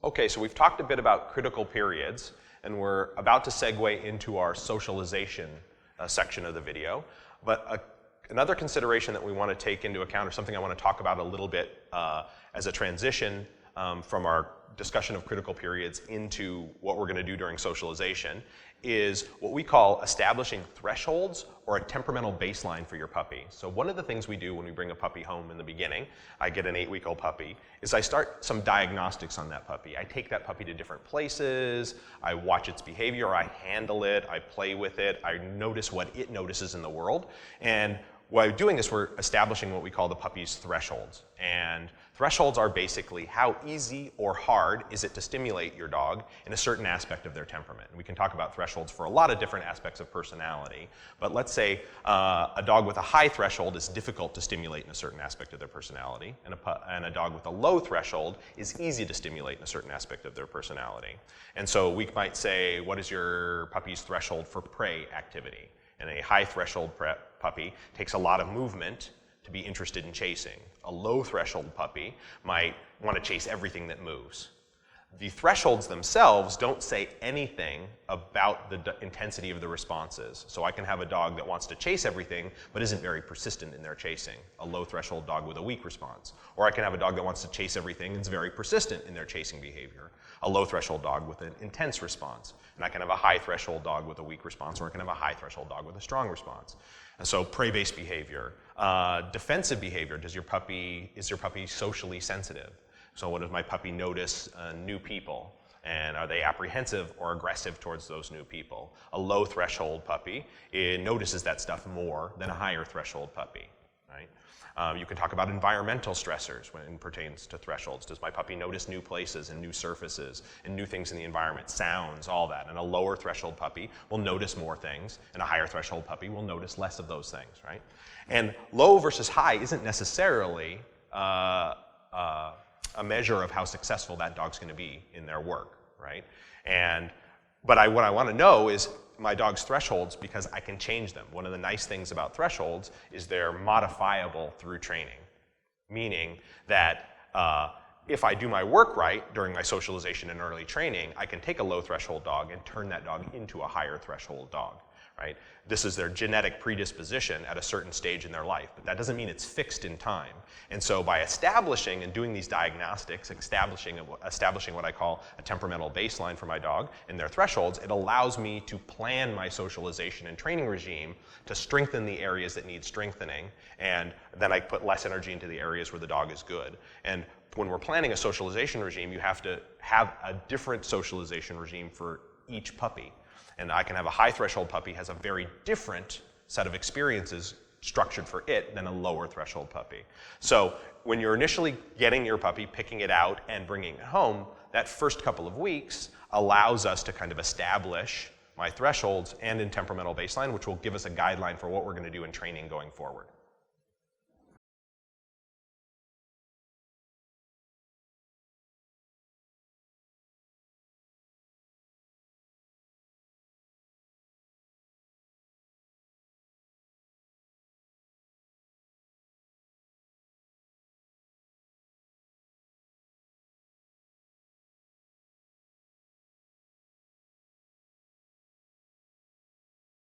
Okay, so we've talked a bit about critical periods, and we're about to segue into our socialization section of the video. But another consideration that we want to take into account, or something I want to talk about a little bit as a transition from our discussion of critical periods into what we're going to do during socialization, is what we call establishing thresholds or a temperamental baseline for your puppy. So one of the things we do when we bring a puppy home in the beginning, I get an 8-week-old puppy, is I start some diagnostics on that puppy. I take that puppy to different places, I watch its behavior, I handle it, I play with it, I notice what it notices in the world. And by doing this, we're establishing what we call the puppy's thresholds. And thresholds are basically how easy or hard is it to stimulate your dog in a certain aspect of their temperament. And we can talk about thresholds for a lot of different aspects of personality. But let's say a dog with a high threshold is difficult to stimulate in a certain aspect of their personality, and a dog with a low threshold is easy to stimulate in a certain aspect of their personality. And so we might say, what is your puppy's threshold for prey activity? And a high threshold puppy takes a lot of movement to be interested in chasing. A low threshold puppy might want to chase everything that moves. The thresholds themselves don't say anything about the intensity of the responses. So I can have a dog that wants to chase everything but isn't very persistent in their chasing, a low threshold dog with a weak response. Or I can have a dog that wants to chase everything and is very persistent in their chasing behavior, a low threshold dog with an intense response. And I can have a high threshold dog with a weak response, or I can have a high threshold dog with a strong response. And so prey-based behavior, defensive behavior, is your puppy socially sensitive? So what does my puppy notice new people? And are they apprehensive or aggressive towards those new people? A low threshold puppy, it notices that stuff more than a higher threshold puppy, right? You can talk about environmental stressors when it pertains to thresholds. Does my puppy notice new places and new surfaces and new things in the environment, sounds, all that? And a lower threshold puppy will notice more things, and a higher threshold puppy will notice less of those things, right? And low versus high isn't necessarily a measure of how successful that dog's going to be in their work, right? But what I want to know is my dog's thresholds, because I can change them. One of the nice things about thresholds is they're modifiable through training, meaning that if I do my work right during my socialization and early training, I can take a low threshold dog and turn that dog into a higher threshold dog. Right? This is their genetic predisposition at a certain stage in their life, but that doesn't mean it's fixed in time. And so by establishing and doing these diagnostics, establishing what I call a temperamental baseline for my dog and their thresholds, it allows me to plan my socialization and training regime to strengthen the areas that need strengthening, and then I put less energy into the areas where the dog is good. And when we're planning a socialization regime, you have to have a different socialization regime for each puppy. And I can have a high threshold puppy has a very different set of experiences structured for it than a lower threshold puppy. So when you're initially getting your puppy, picking it out and bringing it home, that first couple of weeks allows us to kind of establish my thresholds and in temperamental baseline, which will give us a guideline for what we're going to do in training going forward.